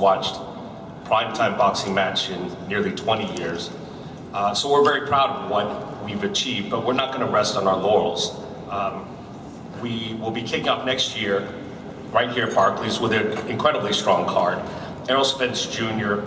watched primetime boxing match in nearly 20 years. So we're very proud of what we've achieved, but we're not going to rest on our laurels. We will be kicking off next year, right here at Barclays, with an incredibly strong card. Errol Spence Jr.,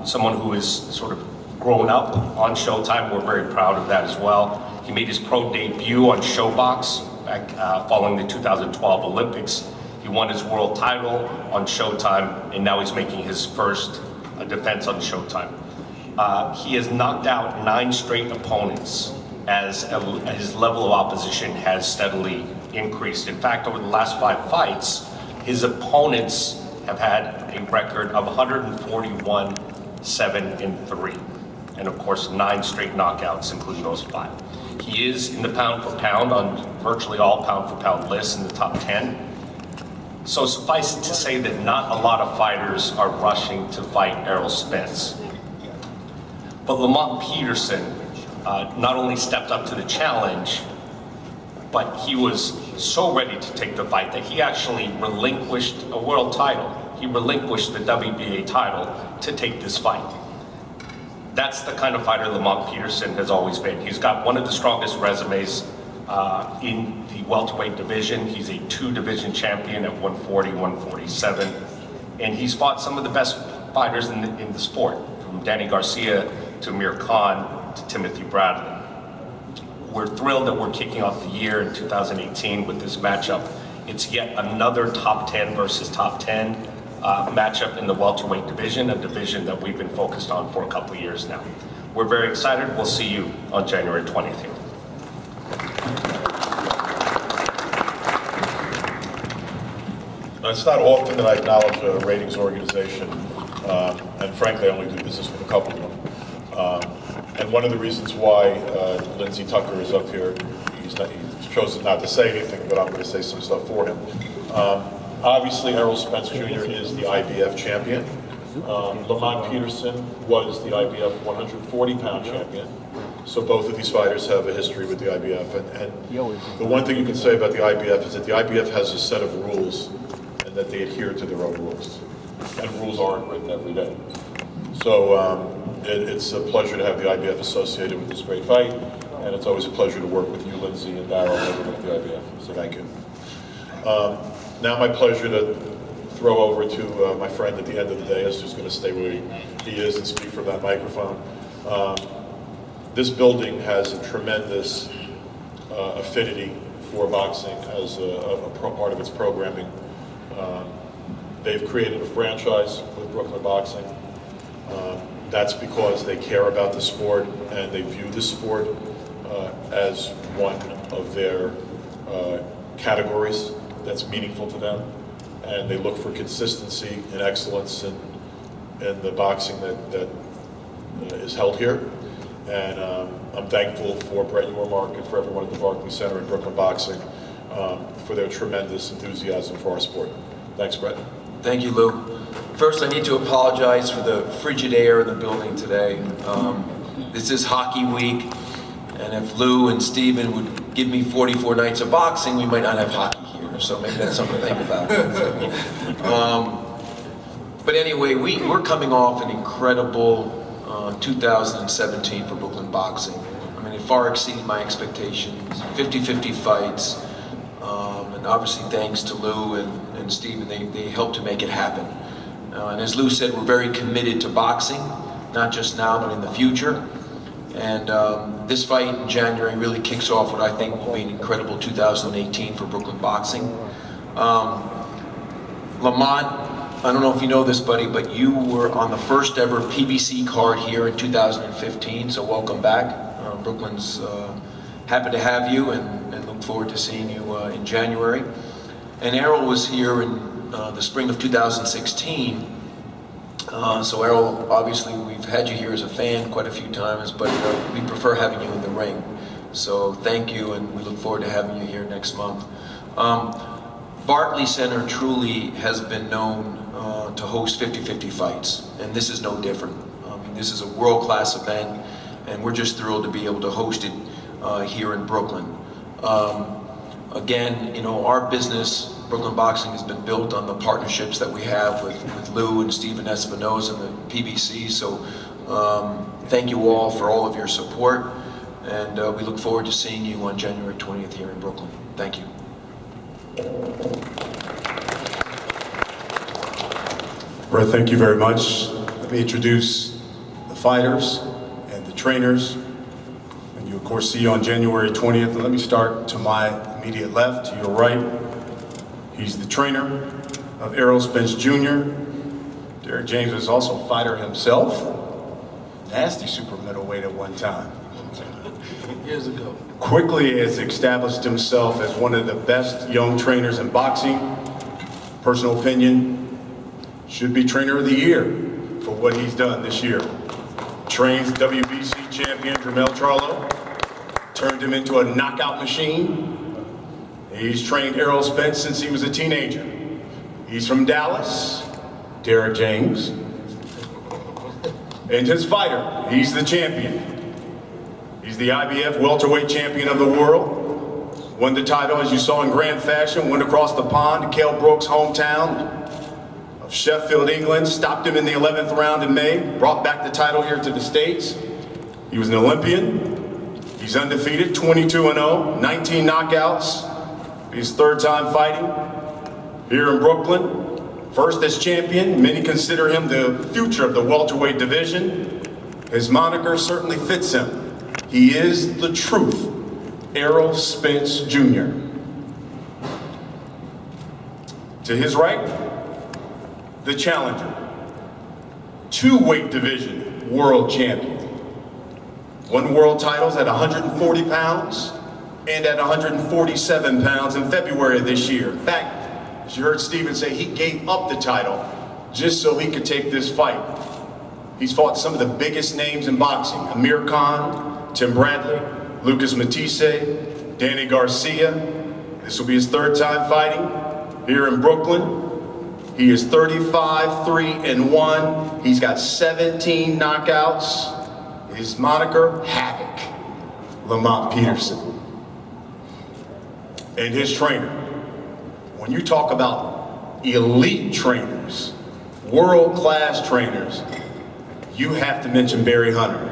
someone who is sort of grown up on Showtime. We're very proud of that as well. He made his pro debut on ShoBox back, following the 2012 Olympics. He won his world title on Showtime, and now he's making his first defense on Showtime. He has knocked out 9 straight opponents as his level of opposition has steadily increased. In fact, over the last 5 fights, his opponents have had a record of 141, 7-3. And of course, 9 straight knockouts, including those 5. He is in the pound for pound on virtually all pound for pound lists in the top 10. So suffice it to say that not a lot of fighters are rushing to fight Errol Spence. But Lamont Peterson not only stepped up to the challenge, but he was so ready to take the fight that he actually relinquished a world title. He relinquished the WBA title to take this fight. That's the kind of fighter Lamont Peterson has always been. He's got one of the strongest resumes in the welterweight division. He's a 2-division champion at 140, 147. And he's fought some of the best fighters in the sport, from Danny Garcia to Amir Khan to Timothy Bradley. We're thrilled that we're kicking off the year in 2018 with this matchup. It's yet another top 10 versus top 10 matchup in the welterweight division, a division that we've been focused on for a couple of years now. We're very excited. We'll see you on January 20th here. It's not often that I acknowledge a ratings organization, and frankly, I only do business with a couple of them. And one of the reasons why Lindsey Tucker is up here, he's chosen not to say anything, but I'm going to say some stuff for him. Obviously, Errol Spence Jr. is the IBF champion. Lamont Peterson was the IBF 140-pound champion. So both of these fighters have a history with the IBF. And the one thing you can say about the IBF is that the IBF has a set of rules and that they adhere to their own rules. And rules aren't written every day. So it's a pleasure to have the IBF associated with this great fight. And it's always a pleasure to work with you, Lindsey, and Darryl, and everyone at the IBF. So thank you. Now my pleasure to throw over to my friend at the end of the dais, who's going to stay where he is and speak from that microphone. This building has a tremendous affinity for boxing as a part of its programming. They've created a franchise with Brooklyn Boxing. That's because they care about the sport and they view the sport as one of their categories that's meaningful to them, and they look for consistency and excellence in the boxing that is held here. And I'm thankful for Brett Yormark and for everyone at the Barclays Center and Brooklyn Boxing for their tremendous enthusiasm for our sport. Thanks, Brett. Thank you, Lou. First, I need to apologize for the frigid air in the building today. This is hockey week, and if Lou and Steven would give me 44 nights of boxing, we might not have hockey here, so maybe that's something to think about. But anyway, we're coming off an incredible 2017 for Brooklyn Boxing. I mean, it far exceeded my expectations. 50-50 fights, and obviously thanks to Lou and Steven, they helped to make it happen. And as Lou said, we're very committed to boxing, not just now, but in the future. And this fight in January really kicks off what I think will be an incredible 2018 for Brooklyn Boxing. Lamont, I don't know if you know this, buddy, but you were on the first ever PBC card here in 2015, so welcome back. Brooklyn's happy to have you and look forward to seeing you in January. And Errol was here in the spring of 2016. So Errol, obviously we've had you here as a fan quite a few times, but we prefer having you in the ring. So thank you, and we look forward to having you here next month. Barclays Center truly has been known to host 50-50 fights, and this is no different. I mean, this is a world-class event, and we're just thrilled to be able to host it here in Brooklyn. Again, you know, our business Brooklyn Boxing has been built on the partnerships that we have with Lou and Stephen Espinoza and the PBC. So thank you all for all of your support, and we look forward to seeing you on January 20th here in Brooklyn. Thank you. Brett, thank you very much. Let me introduce the fighters and the trainers. And you, of course, see you on January 20th. And let me start to my immediate left, to your right. He's the trainer of Errol Spence Jr. Derek James was also a fighter himself. Nasty super middleweight at one time. Years ago. Quickly has established himself as one of the best young trainers in boxing. Personal opinion, should be trainer of the year for what he's done this year. Trains WBC champion Jermell Charlo, turned him into a knockout machine. He's trained Errol Spence since he was a teenager. He's from Dallas, Derek James. And his fighter, he's the champion. He's the IBF welterweight champion of the world. Won the title, as you saw, in grand fashion, went across the pond to Kell Brook's hometown of Sheffield, England, stopped him in the 11th round in May, brought back the title here to the States. He was an Olympian. He's undefeated, 22-0, 19 knockouts. His third time fighting here in Brooklyn. First as champion, many consider him the future of the welterweight division. His moniker certainly fits him. He is the truth, Errol Spence Jr. To his right, the challenger, two-weight division world champion. Won world titles at 140 pounds and at 147 pounds in February of this year. In fact, as you heard Stephen say, he gave up the title just so he could take this fight. He's fought some of the biggest names in boxing: Amir Khan, Tim Bradley, Lucas Matisse, Danny Garcia. This will be his third time fighting here in Brooklyn. He is 35-3-1. He's got 17 knockouts. His moniker, Havoc, Lamont Peterson. And his trainer. When you talk about elite trainers, world-class trainers, you have to mention Barry Hunter.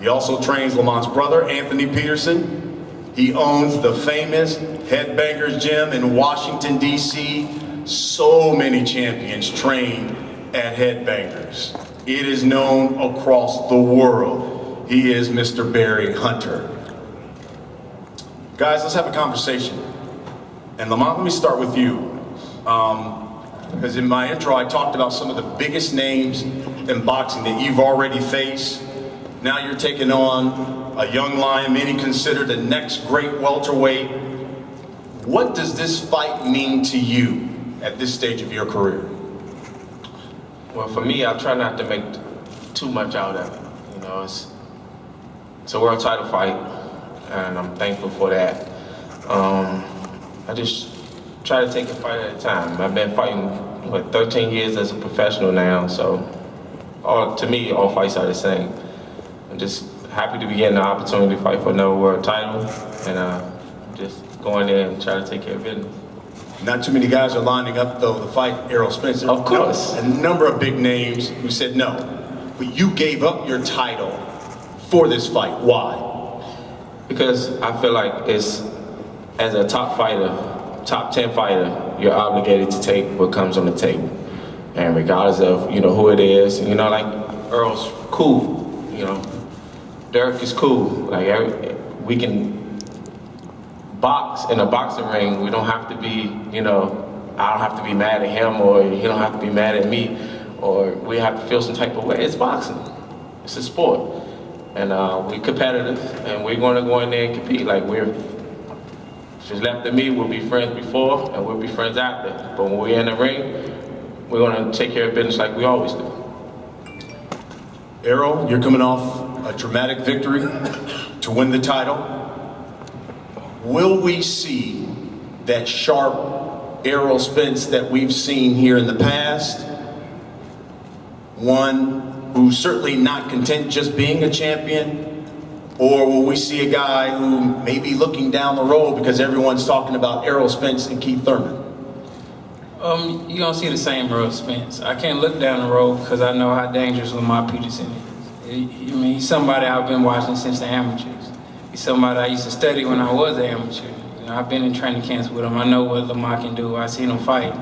He also trains Lamont's brother, Anthony Peterson. He owns the famous Headbangers Gym in Washington, D.C. So many champions train at Headbangers. It is known across the world. He is Mr. Barry Hunter. Guys, let's have a conversation. And Lamont, let me start with you. Because in my intro, I talked about some of the biggest names in boxing that you've already faced. Now you're taking on a young lion, many consider the next great welterweight. What does this fight mean to you at this stage of your career? Well, for me, I try not to make too much out of it. You know, it's a world title fight, and I'm thankful for that. I just try to take a fight at a time. I've been fighting, 13 years as a professional now, so to me, all fights are the same. I'm just happy to be getting the opportunity to fight for another world title, and just go in there and try to take care of business. Not too many guys are lining up, though, to fight Errol Spence. Of course. A number of big names who said no. But you gave up your title for this fight. Why? Because I feel like as a top fighter, top 10 fighter, you're obligated to take what comes on the table. And regardless of, who it is, like Earl's cool, Derek is cool. Like, we can box in a boxing ring. We don't have to be, I don't have to be mad at him, or he don't have to be mad at me, or we have to feel some type of way. It's boxing. It's a sport. And we're competitive, and we're going to go in there and compete. Like, if it's left to me, we'll be friends before, and we'll be friends after. But when we're in the ring, we're going to take care of business like we always do. Errol, you're coming off a dramatic victory to win the title. Will we see that sharp Errol Spence that we've seen here in the past? One who's certainly not content just being a champion? Or will we see a guy who may be looking down the road because everyone's talking about Errol Spence and Keith Thurman? You don't see the same Errol Spence. I can't look down the road because I know how dangerous Lamont Peterson is. He's somebody I've been watching since the amateurs. He's somebody I used to study when I was an amateur. I've been in training camps with him. I know what Lamont can do. I seen him fight.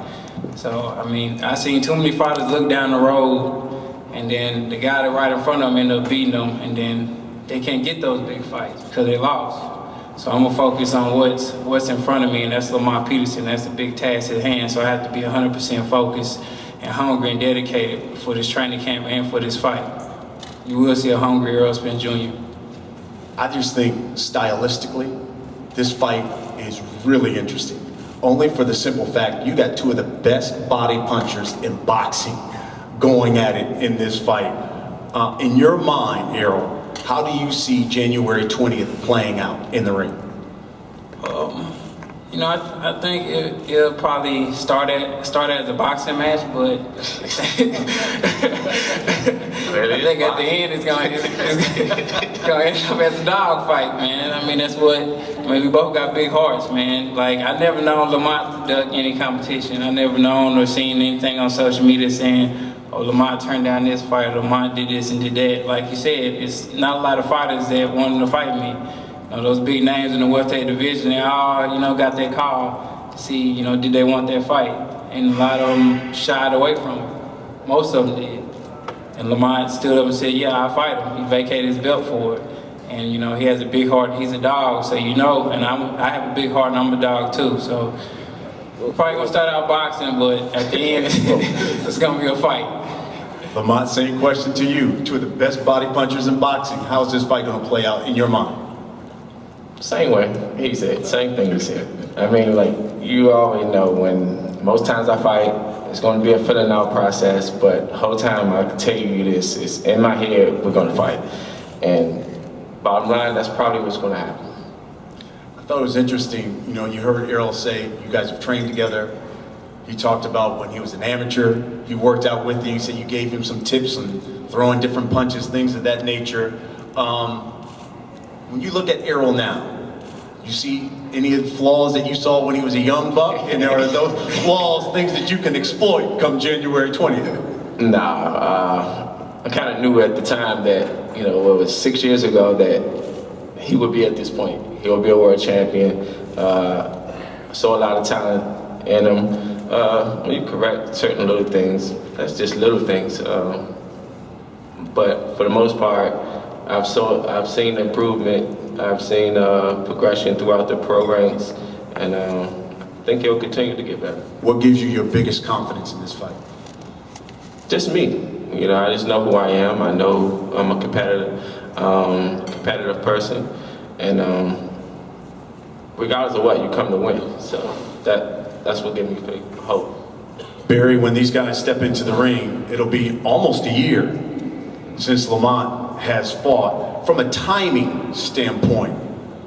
So, I seen too many fighters look down the road, and then the guy that right in front of them end up beating them, and then they can't get those big fights because they lost. So I'm gonna focus on what's in front of me, and that's Lamont Peterson. That's a big task at hand. So I have to be 100% focused and hungry and dedicated for this training camp and for this fight. You will see a hungry Errol Spence Jr. I just think stylistically, this fight is really interesting. Only for the simple fact you got two of the best body punchers in boxing going at it in this fight. In your mind, Errol, how do you see January 20th playing out in the ring? I think it'll probably start as a boxing match, but I think at the end it's gonna end up as a dog fight, man. That's we both got big hearts, man. Like, I never known Lamont to duck any competition. I never known or seen anything on social media saying, oh, Lamont turned down this fight, Lamont did this and did that. Like you said, it's not a lot of fighters that wanted to fight me. Those big names in the welterweight division, they all, got that call to see, did they want that fight? And a lot of them shied away from it. Most of them did. And Lamont stood up and said, yeah, I'll fight him. He vacated his belt for it. And, he has a big heart. He's a dog, so and I have a big heart and I'm a dog too. So we're probably gonna start out boxing, but at the end, it's gonna be a fight. Lamont, same question to you. Two of the best body punchers in boxing. How is this fight going to play out in your mind? Same way he said, same thing he said. You already know when most times I fight, it's going to be a filling out process, but the whole time I can tell you this, it's in my head, we're going to fight. And bottom line, that's probably what's going to happen. I thought it was interesting, you heard Errol say you guys have trained together. He talked about when he was an amateur, he worked out with you. He said you gave him some tips on throwing different punches, things of that nature. When you look at Errol now, you see any of the flaws that you saw when he was a young buck? And there are those flaws, things that you can exploit come January 20th? Nah, I kind of knew at the time that, it was 6 years ago that he would be at this point. He would be a world champion. Saw a lot of talent in him. You correct certain little things. That's just little things. But for the most part, I've seen improvement. I've seen progression throughout the programs, and I think he'll continue to get better. What gives you your biggest confidence in this fight? Just me. I just know who I am. I know I'm a competitive person, and regardless of what, you come to win. So that's what gives me hope. Barry, when these guys step into the ring, it'll be almost a year since Lamont has fought. From a timing standpoint,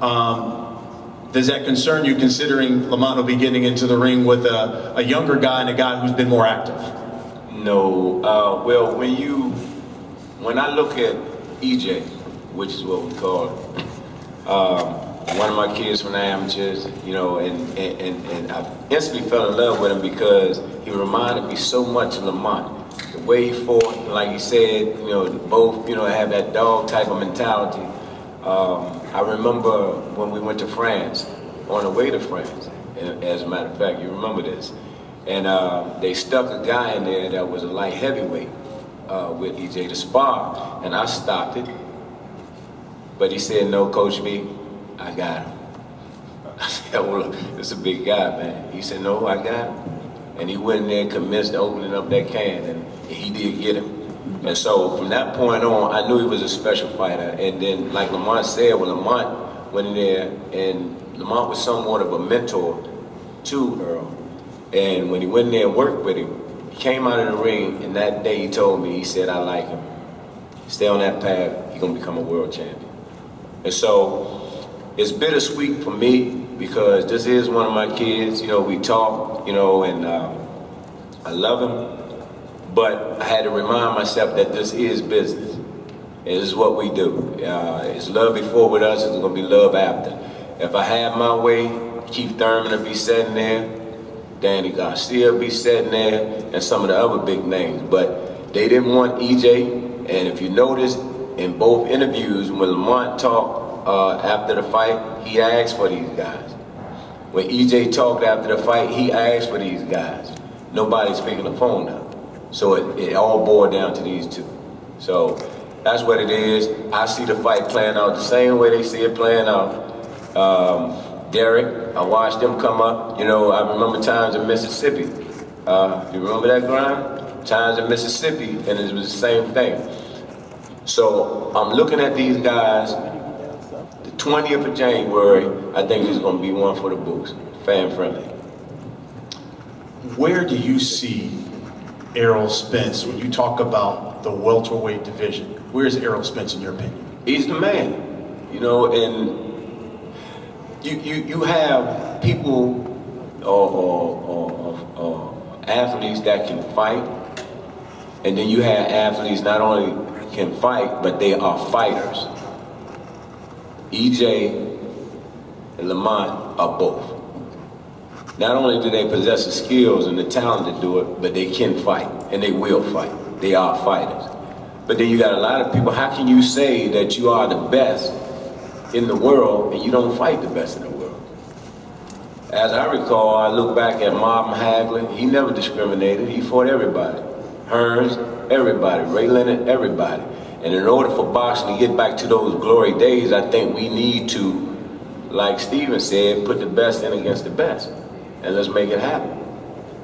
does that concern you, considering Lamont will be getting into the ring with a younger guy and a guy who's been more active? No. Well, when I look at EJ, which is what we call it, one of my kids from the amateurs, and I instantly fell in love with him because he reminded me so much of Lamont. The way he fought, like you said, both, have that dog type of mentality. I remember when we went to France, on the way to France, as a matter of fact, you remember this, and they stuck a guy in there that was a light heavyweight with EJ to spar, and I stopped it, but he said, no, Coach B, I got him. I said, well, look, this is a big guy, man. He said, no, I got him. And he went in there convinced opening up that can, and he did get him. And so from that point on, I knew he was a special fighter. And then, like Lamont said, when Lamont went in there, and Lamont was somewhat of a mentor to Errol. And when he went in there and worked with him, he came out of the ring, and that day he told me, he said, I like him. Stay on that path, he's gonna become a world champion. And so it's bittersweet for me because this is one of my kids. We talk, and I love him. But I had to remind myself that this is business. This is what we do. It's love before with us, it's gonna be love after. If I had my way, Keith Thurman would be sitting there, Danny Garcia be sitting there, and some of the other big names. But they didn't want EJ, and if you notice, in both interviews, when Lamont talked after the fight, he asked for these guys. When EJ talked after the fight, he asked for these guys. Nobody's picking the phone up. So it all boiled down to these two. So that's what it is. I see the fight playing out the same way they see it playing out. Derek, I watched him come up. You know, I remember times in Mississippi. You remember that, Grind? Times in Mississippi, and it was the same thing. So I'm looking at these guys. The 20th of January, I think is going to be one for the books, fan friendly. Where do you see Errol Spence when you talk about the welterweight division? Where's Errol Spence in your opinion? He's the man, you know, and you have people or athletes that can fight, and then you have athletes not only can fight, but they are fighters. EJ and Lamont are both. Not only do they possess the skills and the talent to do it, but they can fight, and they will fight. They are fighters. But then you got a lot of people, how can you say that you are the best in the world and you don't fight the best in the world? As I recall, I look back at Marvin Hagler, he never discriminated, he fought everybody. Hearns, everybody. Ray Leonard, everybody. And in order for boxing to get back to those glory days, I think we need to, like Steven said, put the best in against the best. And let's make it happen.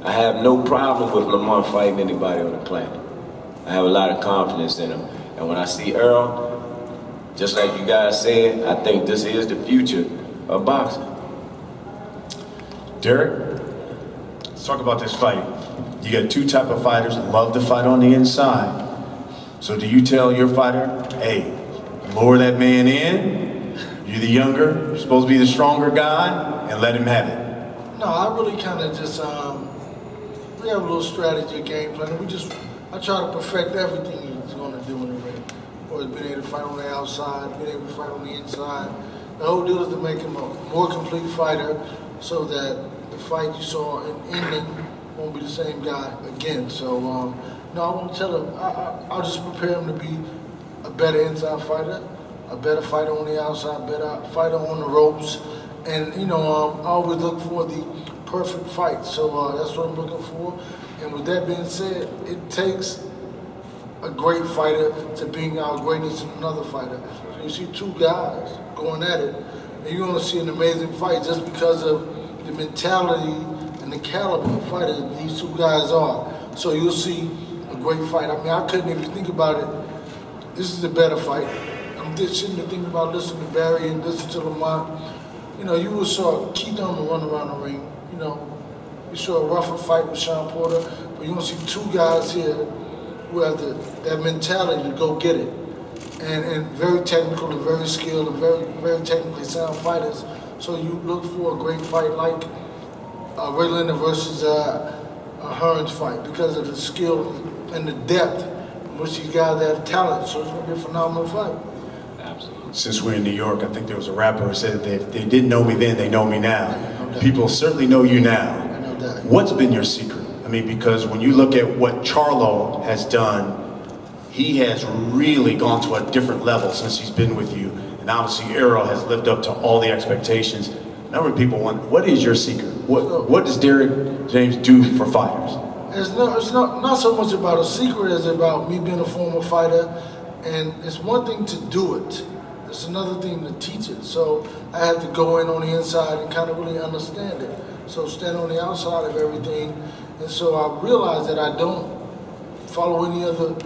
I have no problem with Lamont fighting anybody on the planet. I have a lot of confidence in him. And when I see Errol, just like you guys said, I think this is the future of boxing. Derek, let's talk about this fight. You got two type of fighters that love to fight on the inside. So do you tell your fighter, hey, lower that man in, you're the younger, you're supposed to be the stronger guy, and let him have it? No, I really kind of just, we have a little strategy, game plan. I try to perfect everything he's going to do in the ring. Or being able to fight on the outside, being able to fight on the inside. The whole deal is to make him a more complete fighter so that the fight you saw in England won't be the same guy again. So, no, I want to tell him, I'll just prepare him to be a better inside fighter, a better fighter on the outside, better fighter on the ropes. And, you know, I always look for the perfect fight. So that's what I'm looking for. And with that being said, it takes a great fighter to being our greatest in another fighter. So you see two guys going at it, and you're going to see an amazing fight just because of the mentality and the caliber of fighters these two guys are. So you'll see a great fight. I mean, I couldn't even think about it. This is a better fight. I'm just sitting there thinking about listening to Barry and listening to Lamont. You know, you saw Keith Thurman run around the ring. You know, you saw a rougher fight with Sean Porter, but you don't see two guys here who have that mentality to go get it. And very technical and very skilled and very technically sound fighters. So you look for a great fight like Ray Leonard versus Hearns fight because of the skill and the depth in which these guys have talent. So it's going to be a phenomenal fight. Absolutely. Since we're in New York, I think there was a rapper who said that if they didn't know me then, they know me now. People certainly know you now. I know that. What's been your secret? I mean, because when you look at what Charlo has done, he has really gone to a different level since he's been with you. And obviously Errol has lived up to all the expectations. A number of people wonder, what is your secret? What does Derek James do for fighters? It's not so much about a secret as about me being a former fighter. And it's one thing to do it. It's another thing to teach it. So I had to go in on the inside and kind of really understand it. So stand on the outside of everything. And so I realized that I don't follow any other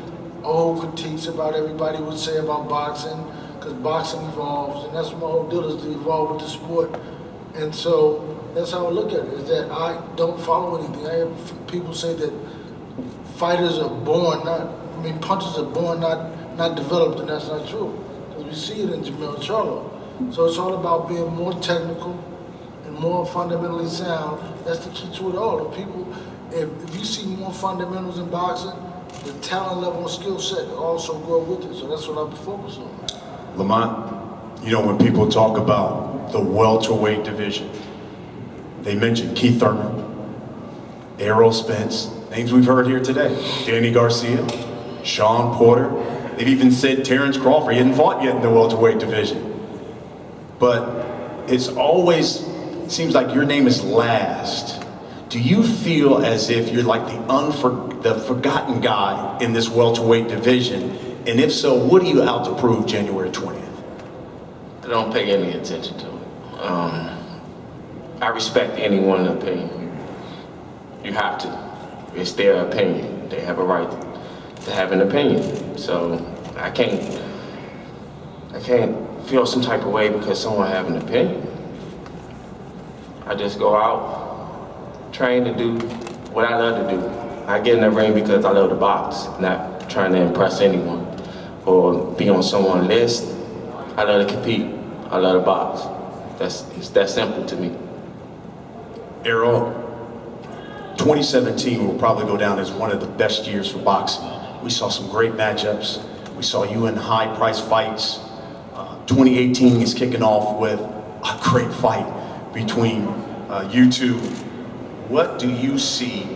old critiques about everybody would say about boxing, because boxing evolves, and that's what my whole deal is, to evolve with the sport. And so that's how I look at it, is that I don't follow anything. I have people say that fighters are born, punchers are born, not developed, and that's not true. Because we see it in Jamel Charlo. So it's all about being more technical and more fundamentally sound. That's the key to it all. The people, if you see more fundamentals in boxing, the talent level and skill set also grow with it. So that's what I'm focused on. Lamont, you know, when people talk about the welterweight division, they mention Keith Thurman, Errol, Spence, names we've heard here today. Danny Garcia, Sean Porter. They've even said Terrence Crawford. He hadn't fought yet in the welterweight division. But it's always, seems like your name is last. Do you feel as if you're like the forgotten guy in this welterweight division? And if so, what are you out to prove January 20th? I don't pay any attention to it. I respect anyone's opinion. You have to. It's their opinion. They have a right to have an opinion. So I can't feel some type of way because someone have an opinion. I just go out, train to do what I love to do. I get in the ring because I love to box, not trying to impress anyone or be on someone's list. I love to compete. I love to box. It's that simple to me. Errol, 2017 will probably go down as one of the best years for boxing. We saw some great matchups. We saw you in high-priced fights. 2018 is kicking off with a great fight between you two. What do you see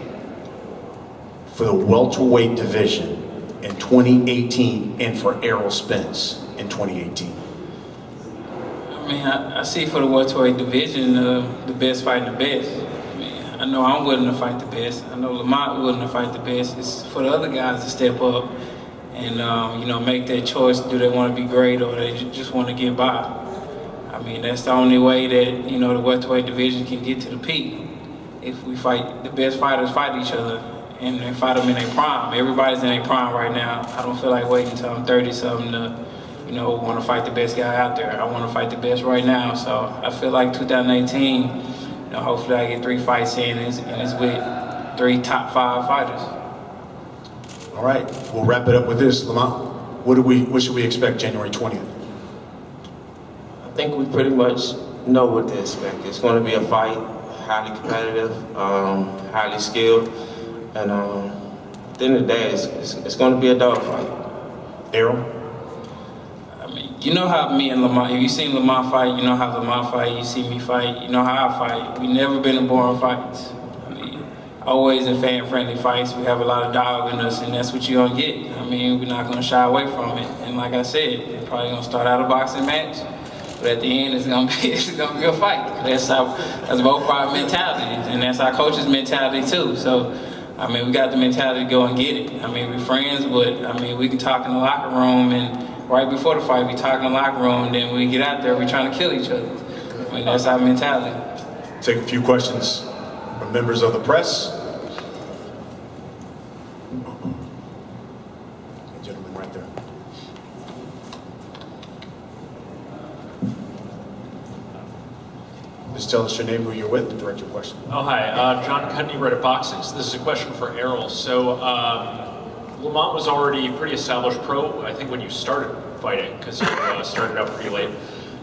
for the welterweight division in 2018 and for Errol Spence in 2018? I mean, I see for the welterweight division, the best fighting the best. I mean, I know I'm willing to fight the best. I know Lamont willing to fight the best. It's for the other guys to step up and, you know, make that choice. Do they want to be great or they just want to get by? I mean, that's the only way that, you know, the welterweight division can get to the peak. If we fight, the best fighters fight each other and they fight them in their prime. Everybody's in their prime right now. I don't feel like waiting until I'm 30-something to, you know, want to fight the best guy out there. I want to fight the best right now. So I feel like 2018, you know, hopefully I get 3 fights in and it's with 3 top 5 fighters. All right, we'll wrap it up with this. Lamont, what should we expect January 20th? I think we pretty much know what to expect. It's going to be a fight, highly competitive, highly skilled, and at the end of the day, it's going to be a dogfight. Errol? You know how me and Lamont, if you seen Lamont fight, you know how Lamont fight, you see me fight, you know how I fight. We never been in boring fights. I mean, always in fan-friendly fights, we have a lot of dog in us, and that's what you're gonna get. I mean, we're not gonna shy away from it. And like I said, it's probably gonna start out a boxing match, but at the end, it's gonna be a fight. That's both our mentality, and that's our coach's mentality too. So, I mean, we got the mentality to go and get it. I mean, we're friends, but I mean, we can talk in the locker room and right before the fight, we talk in the locker room, and then when we get out there, we're trying to kill each other. I mean, that's our mentality. Take a few questions from members of the press. Gentleman right there. Just tell us your name, who you're with, and direct your question. Oh, hi. John Cudney, Reddit Boxing. So this is a question for Errol. So, Lamont was already a pretty established pro, I think, when you started fighting, because you started out pretty late.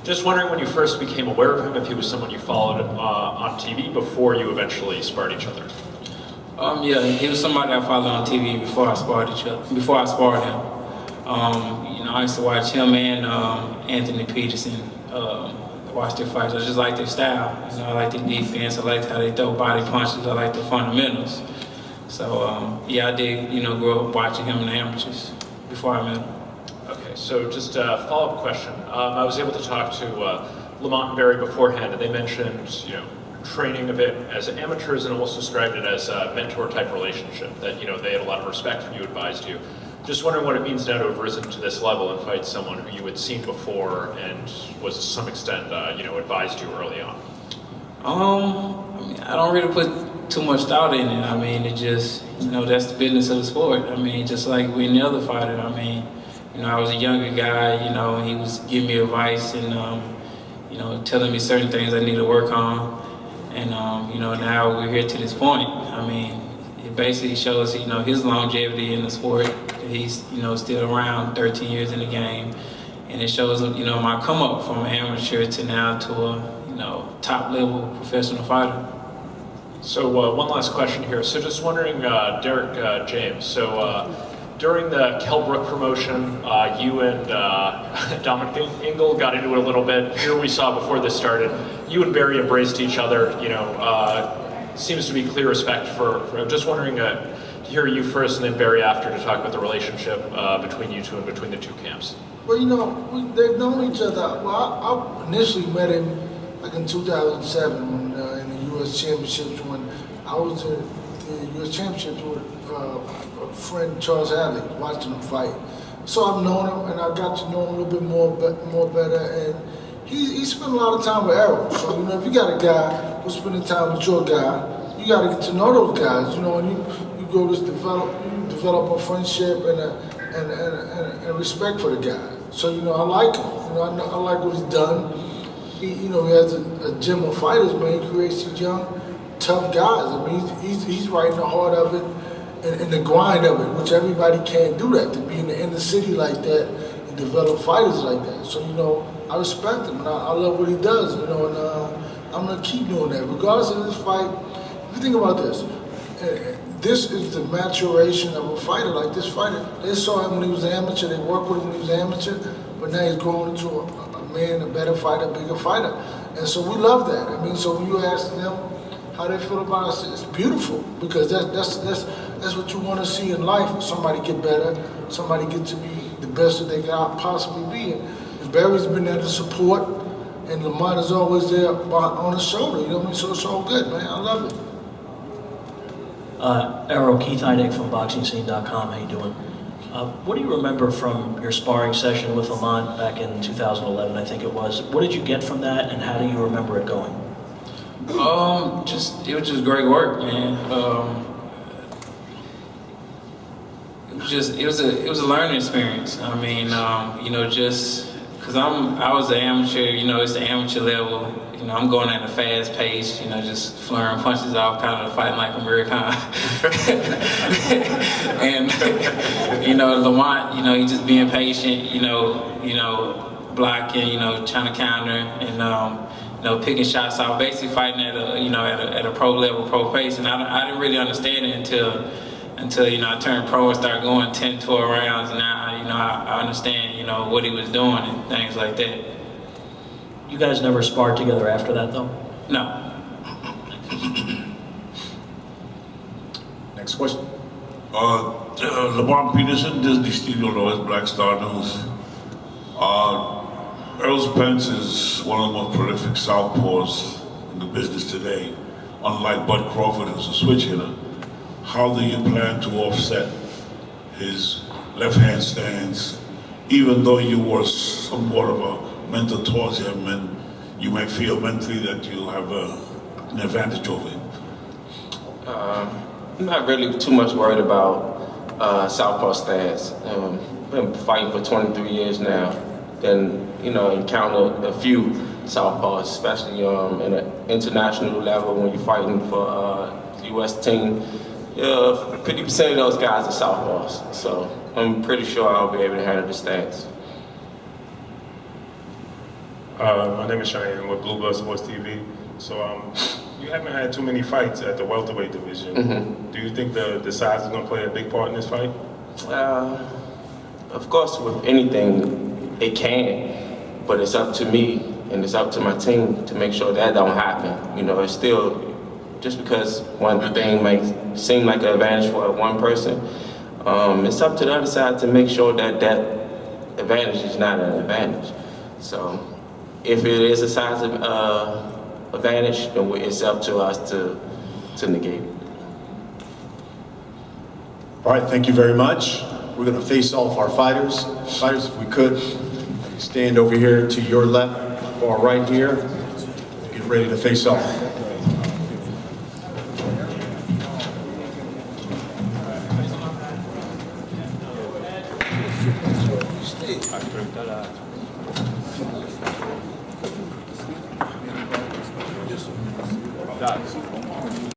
Just wondering when you first became aware of him, if he was someone you followed on TV before you eventually sparred each other. Yeah, he was somebody I followed on TV before I sparred him. You know, I used to watch him and Anthony Peterson. Watch their fights. I just like their style. You know, I like their defense. I like how they throw body punches. I like the fundamentals. So, yeah, I did, you know, grow up watching him in the amateurs before I met him. Okay, so just a follow-up question. I was able to talk to Lamont and Barry beforehand, and they mentioned, you know, training a bit as amateurs and almost described it as a mentor-type relationship, that, you know, they had a lot of respect for you, advised you. Just wondering what it means now to have risen to this level and fight someone who you had seen before and was to some extent, you know, advised you early on. I mean, I don't really put too much thought in it. I mean, it just, you know, that's the business of the sport. I mean, just like with any other fighter. I mean, you know, I was a younger guy, you know, and he was giving me advice and, you know, telling me certain things I need to work on. And, you know, now we're here to this point. I mean, it basically shows, you know, his longevity in the sport. He's, you know, still around 13 years in the game. And it shows, you know, my come up from amateur to now to a, you know, top level professional fighter. So one last question here. So just wondering, Derek James, so during the Kell Brook promotion, you and Dominic Ingle got into it a little bit. Here we saw before this started, you and Barry embraced each other, you know, seems to be clear respect for I'm just wondering to hear you first and then Barry after to talk about the relationship between you two and between the two camps. Well, you know, they've known each other. Well, I initially met him like in 2007 when in the U.S. Championships when I was in the U.S. Championships with a friend, Charles Hadley, watching him fight. So I've known him and I got to know him a little bit more better. And he spent a lot of time with Errol. So, you know, if you got a guy who's spending time with your guy, you got to get to know those guys, you know, and you go to develop a friendship and respect for the guy. So, you know, I like him. You know, I like what he's done. He has a gym of fighters, man. He creates these young, tough guys. I mean, he's right in the heart of it and in the grind of it, which everybody can't do that, to be in the inner city like that and develop fighters like that. So, you know, I respect him and I love what he does, you know, and I'm going to keep doing that. Regardless of this fight, if you think about this, this is the maturation of a fighter like this fighter. They saw him when he was an amateur, they worked with him when he was an amateur, but now he's grown into a man, a better fighter, a bigger fighter. And so we love that. I mean, so when you ask them how they feel about us, it's beautiful because that's what you want to see in life. Somebody get better, somebody get to be the best that they can possibly be. And Barry's been there to support, and Lamont is always there on his shoulder. You know what I mean? So it's all good, man. I love it. Errol, Keith Heineck from BoxingScene.com. How you doing? What do you remember from your sparring session with Lamont back in 2011, I think it was? What did you get from that, and how do you remember it going? It was just great work, man. It was a learning experience. I mean, you know, just because I was an amateur, you know, it's the amateur level. You know, I'm going at a fast pace, you know, just flaring punches off, kind of fighting like American. And, you know, Lamont, you know, he just being patient, you know, blocking, you know, trying to counter and, you know, picking shots out, basically fighting at a pro level, pro pace. And I didn't really understand it until, you know, I turned pro and started going 10, 12 rounds. And now, you know, I understand, you know, what he was doing and things like that. You guys never sparred together after that, though? No. Next question. Lamont Peterson, Disney Studio Lawyers, Black Star News. Errol Spence is one of the most prolific southpaws in the business today. Unlike Bud Crawford, who's a switch hitter, how do you plan to offset his left-hand stance, even though you were somewhat of a mentor towards him and you may feel mentally that you have an advantage over him? I'm not really too much worried about southpaw stance. Been fighting for 23 years now. Then, you know, encountered a few southpaws, especially in an international level when you're fighting for the U.S. team. 50% of those guys are southpaws, so I'm pretty sure I'll be able to handle the stance. My name is Cheyenne. I'm with Blue Blood Sports TV. So you haven't had too many fights at the welterweight division. Mm-hmm. Do you think the size is going to play a big part in this fight? Of course, with anything, it can, but it's up to me and it's up to my team to make sure that don't happen. You know, it's still, just because one thing may seem like an advantage for one person, it's up to the other side to make sure that that advantage is not an advantage. So if it is a size advantage, then it's up to us to negate it. All right, thank you very much. We're going to face off our fighters. Fighters, if we could, stand over here to your left, far right here. Get ready to face off. Guys.